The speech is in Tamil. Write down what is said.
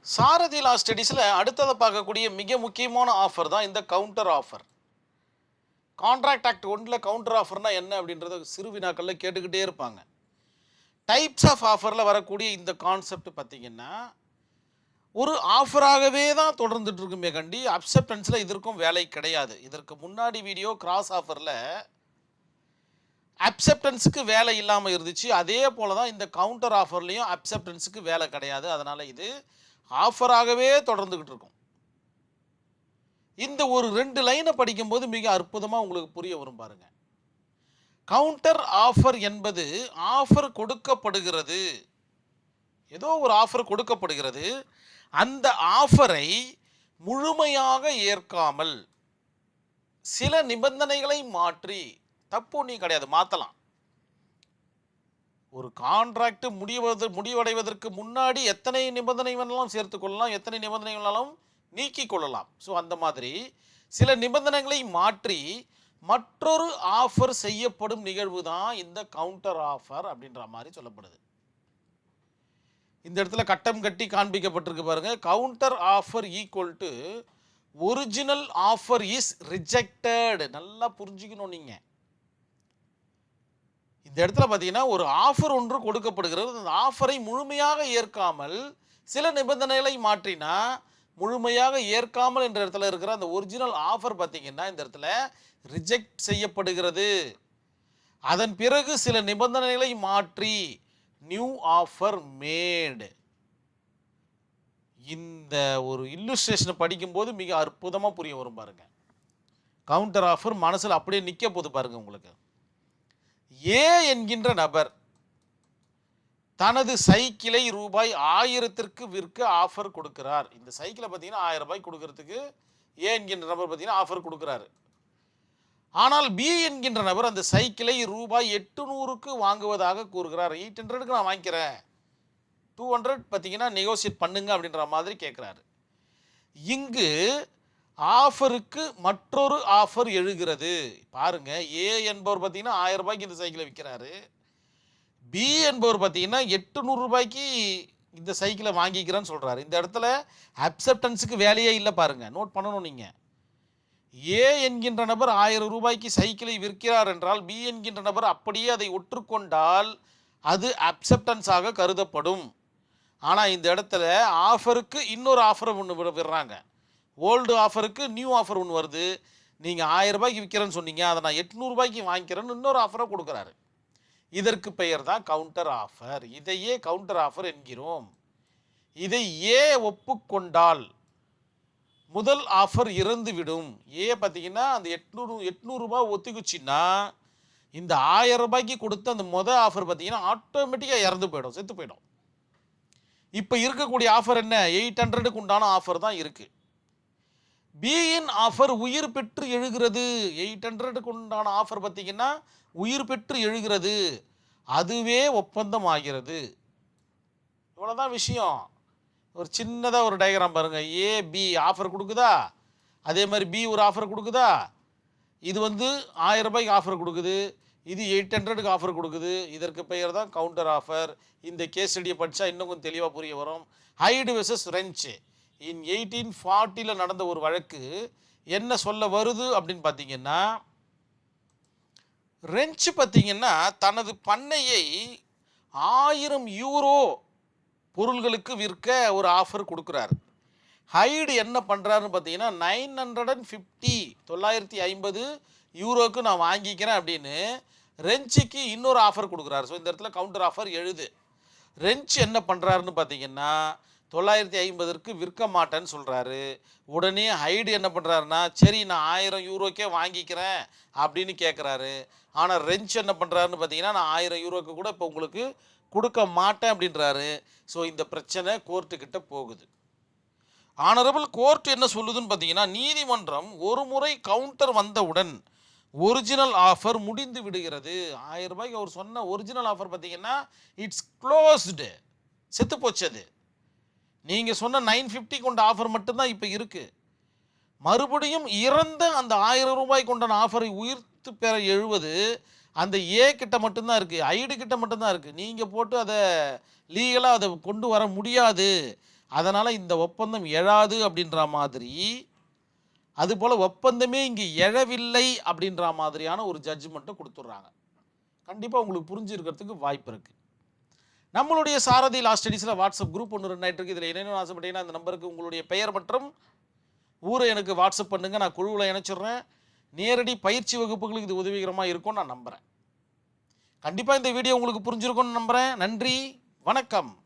சாரதி லா ஸ்டடீஸில் அடுத்ததை பார்க்கக்கூடிய மிக முக்கியமான ஆஃபர் தான் இந்த கவுண்டர் ஆஃபர். கான்ட்ராக்ட் ஆக்ட் ஒன்றில் கவுண்டர் ஆஃபர்னா என்ன அப்படின்றத சிறு வினாக்களில் கேட்டுக்கிட்டே இருப்பாங்க. டைப்ஸ் ஆஃப் ஆஃபரில் வரக்கூடிய இந்த கான்செப்ட் பார்த்தீங்கன்னா ஒரு ஆஃபராகவே தான் தொடர்ந்துட்டு இருக்குமே கண்டி அக்செப்டன்ஸில் இதற்கும் வேலை கிடையாது. இதற்கு முன்னாடி வீடியோ கிராஸ் ஆஃபரில் அக்செப்டன்ஸுக்கு வேலை இல்லாமல் இருந்துச்சு. அதே போல் தான் இந்த கவுண்டர் ஆஃபர்லேயும் அக்செப்டன்ஸுக்கு வேலை கிடையாது. அதனால் இது ஆஃபராகவே தொடர்ந்துக்கிட்டு இருக்கும். இந்த ஒரு 2 லைனை படிக்கும்போது மிக அற்புதமாக உங்களுக்கு புரிய வரும் பாருங்க. கவுண்டர் ஆஃபர் என்பது ஆஃபர் கொடுக்கப்படுகிறது, ஏதோ ஒரு ஆஃபர் கொடுக்கப்படுகிறது, அந்த ஆஃபரை முழுமையாக ஏற்காமல் சில நிபந்தனைகளை மாற்றி, தப்பு நீ கிடையாது, மாற்றலாம். ஒரு கான்ட்ராக்ட் முடிவடைவதற்கு முன்னாடி எத்தனை நிபந்தனை வேணாலும் சேர்த்து கொள்ளலாம், எத்தனை நிபந்தனை வேணாலும் நீக்கி கொள்ளலாம். ஸோ அந்த மாதிரி சில நிபந்தனைகளை மாற்றி மற்றொரு ஆஃபர் செய்யப்படும் நிகழ்வு தான் இந்த கவுண்டர் ஆஃபர் அப்படின்ற மாதிரி சொல்லப்படுது. இந்த இடத்துல கட்டம் கட்டி காண்பிக்கப்பட்டிருக்கு பாருங்க. Counter offer equal to original offer is rejected. நல்லா புரிஞ்சுக்கணும் நீங்க. இந்த இடத்துல பார்த்தீங்கன்னா ஒரு ஆஃபர் ஒன்று கொடுக்கப்படுகிறது. அந்த ஆஃபரை முழுமையாக ஏற்காமல் சில நிபந்தனைகளை மாற்றினா, முழுமையாக ஏற்காமல் என்ற இடத்துல இருக்கிற அந்த ஒரிஜினல் ஆஃபர் பார்த்தீங்கன்னா இந்த இடத்துல ரிஜெக்ட் செய்யப்படுகிறது. அதன் பிறகு சில நிபந்தனைகளை மாற்றி நியூ ஆஃபர் மேட். இந்த ஒரு இல்லுஸ்ட்ரேஷனை படிக்கும்போது மிக அற்புதமாக புரிய வரும் பாருங்க. கவுண்டர் ஆஃபர் மனசில் அப்படியே நிற்க போது பாருங்க உங்களுக்கு. ஏ என்கின்ற நபர் தனது சைக்கிளை ரூபாய் 1000 விற்க ஆஃபர் கொடுக்கிறார். இந்த சைக்கிளை பார்த்தீங்கன்னா 1000 ரூபாய் கொடுக்கறதுக்கு ஏ என்கின்ற நபர் பார்த்தீங்கன்னா ஆஃபர் கொடுக்குறாரு. ஆனால் பி என்கின்ற நபர் அந்த சைக்கிளை ரூபாய் 800 வாங்குவதாக கூறுகிறார். 800 நான் வாங்கிக்கிறேன், 200 பார்த்தீங்கன்னா நெகோசியேட் பண்ணுங்க அப்படின்ற மாதிரி கேட்குறாரு. இங்கு ஆஃபருக்கு மற்றொரு ஆஃபர் எழுகிறது பாருங்க. ஏ என்பவர் பார்த்தீங்கன்னா 1000 ரூபாய்க்கு இந்த சைக்கிளை விற்கிறாரு. பி என்பவர் பார்த்தீங்கன்னா 800 ரூபாய்க்கு இந்த சைக்கிளை வாங்கிக்கிறேன்னு சொல்கிறாரு. இந்த இடத்துல அக்செப்டன்ஸுக்கு வேலையே இல்லை பாருங்க, நோட் பண்ணணும் நீங்கள். ஏ என்கின்ற நபர் 1000 ரூபாய்க்கு சைக்கிளை விற்கிறார் என்றால் பி என்கின்ற நபர் அப்படியே அதை ஒற்றுக்கொண்டால் அது அக்செப்டன்ஸாக கருதப்படும். ஆனால் இந்த இடத்துல ஆஃபருக்கு இன்னொரு ஆஃபரை ஒன்று விடுறாங்க. ஓல்டு ஆஃபருக்கு நியூ ஆஃபர் ஒன்று வருது. நீங்கள் 1000 ரூபாய்க்கு விற்கிறேன்னு சொன்னீங்க, அதை நான் 800 ரூபாய்க்கு வாங்கிக்கிறேன்னு இன்னொரு ஆஃபரை கொடுக்குறாரு. இதற்கு பெயர் தான் கவுண்டர் ஆஃபர். இதையே கவுண்டர் ஆஃபர் என்கிறோம். இதை ஏ ஒப்புக்கொண்டால் முதல் ஆஃபர் இறந்துவிடும். ஏ பார்த்தீங்கன்னா அந்த 800 ரூபாய் ஒத்துக்குச்சின்னா இந்த 1000 ரூபாய்க்கு கொடுத்த அந்த முதல் ஆஃபர் பார்த்தீங்கன்னா ஆட்டோமேட்டிக்காக இறந்து போயிடும், செத்து போயிடும். இப்போ இருக்கக்கூடிய ஆஃபர் என்ன? 800க்கு உண்டான ஆஃபர் தான் இருக்குது. பியின் ஆஃபர் உயிர் பெற்று எழுகிறது. 800க்கு உண்டான ஆஃபர் பார்த்தீங்கன்னா உயிர் பெற்று எழுகிறது, அதுவே ஒப்பந்தம் ஆகிறது. இவ்வளோதான் விஷயம். ஒரு சின்னதாக ஒரு டயக்ராம் பாருங்கள். ஏ பி ஆஃபர் கொடுக்குதா, அதே மாதிரி பி ஒரு ஆஃபர் கொடுக்குதா. இது 1000 ரூபாய்க்கு ஆஃபர் கொடுக்குது, இது 800க்கு ஆஃபர் கொடுக்குது. இதற்கு பெயர் தான் கவுண்டர் ஆஃபர். இந்த கேஸ் ஸ்டடியை படித்தா இன்னும் கொஞ்சம் தெளிவாக புரிய வரும். ஹைடு வெர்சஸ் ரெஞ்ச் இன் 1840 நடந்த ஒரு வழக்கு என்ன சொல்ல வருது அப்படின்னு பார்த்தீங்கன்னா, ரெஞ்ச் பார்த்தீங்கன்னா தனது பண்ணையை 1000 யூரோ பொருள்களுக்கு விற்க ஒரு ஆஃபர் கொடுக்குறாரு. ஹைடு என்ன பண்ணுறாருன்னு பார்த்தீங்கன்னா 950 யூரோக்கு நான் வாங்கிக்கிறேன் அப்படின்னு ரெஞ்சுக்கு இன்னொரு ஆஃபர் கொடுக்குறாரு. ஸோ இந்த இடத்துல கவுண்டர் ஆஃபர் எழுது. ரெஞ்ச் என்ன பண்ணுறாருன்னு பார்த்தீங்கன்னா 950க்கு விற்க மாட்டேன்னு சொல்கிறாரு. உடனே ஹைடு என்ன பண்ணுறாருன்னா சரி நான் 1000 யூரோக்கே வாங்கிக்கிறேன் அப்படின்னு கேட்குறாரு. ஆனால் ரெஞ்ச் என்ன பண்ணுறாருன்னு பார்த்தீங்கன்னா நான் 1000 யூரோக்கு கூட இப்போ உங்களுக்கு கொடுக்க மாட்டேன் அப்படின்றாரு. ஸோ இந்த பிரச்சனை கோர்ட்டுக்கிட்ட போகுது. ஆனரபிள் கோர்ட் என்ன சொல்லுதுன்னு பார்த்தீங்கன்னா, நீதிமன்றம் ஒரு முறை கவுண்டர் வந்தவுடன் ஒரிஜினல் ஆஃபர் முடிந்து விடுகிறது. 1000 ரூபாய்க்கு அவர் சொன்ன ஒரிஜினல் ஆஃபர் பார்த்தீங்கன்னா இட்ஸ் க்ளோஸ்டு, செத்து போச்சு. அது நீங்கள் சொன்ன 950 கொண்ட ஆஃபர் மட்டும்தான் இப்போ இருக்குது. மறுபடியும் இறந்த அந்த 1000 ரூபாய் கொண்டான ஆஃபரை உயிர்த்து பெற எழுவது அந்த ஏ கிட்ட மட்டும்தான் இருக்குது, ஐடு கிட்ட மட்டும்தான் இருக்குது. நீங்கள் போட்டு அதை லீகலாக அதை கொண்டு வர முடியாது அதனால் இந்த ஒப்பந்தம் எழாது அப்படின்ற மாதிரி, அதுபோல் ஒப்பந்தமே இங்கே எழவில்லை அப்படின்ற மாதிரியான ஒரு ஜட்ஜ்மெண்ட்டை கொடுத்துட்றாங்க. கண்டிப்பாக உங்களுக்கு புரிஞ்சிருக்கிறதுக்கு வாய்ப்பு இருக்குது. நம்மளுடைய சாரதி லா ஸ்டடீஸில் வாட்ஸ்அப் குரூப் ஒன்று ரன் ஆகிட்டு இருக்குது. இதில் என்னென்னு ஆசைப்பட்டீங்கன்னா அந்த நம்பருக்கு உங்களுடைய பெயர் மற்றும் ஊரை எனக்கு வாட்ஸ்அப் பண்ணுங்கள். நான் குழுவில் இணைச்சிடுறேன். நேரடி பயிற்சி வகுப்புகளுக்கு இது உதவிகரமாக இருக்கும்னு நான் நம்புகிறேன். கண்டிப்பாக இந்த வீடியோ உங்களுக்கு புரிஞ்சிருக்கும்னு நம்புகிறேன். நன்றி, வணக்கம்.